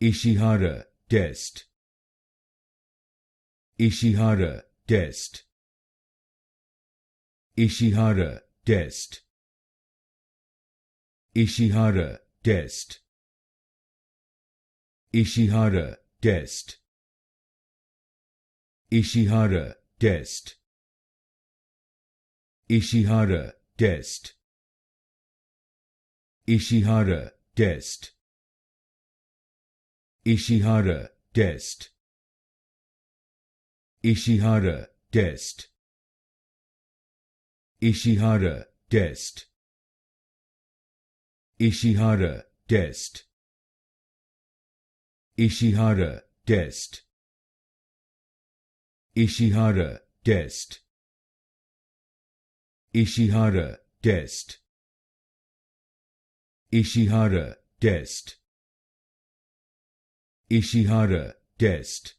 Ishihara Test. Ishihara Test. Ishihara Test. Ishihara Test. Ishihara Test. Ishihara Test. Ishihara Test. Ishihara Test. Ishihara Test. Ishihara Test. Ishihara Test. Ishihara Test. Ishihara Test. Ishihara Test. Ishihara Test. Ishihara Test. Ishihara Test.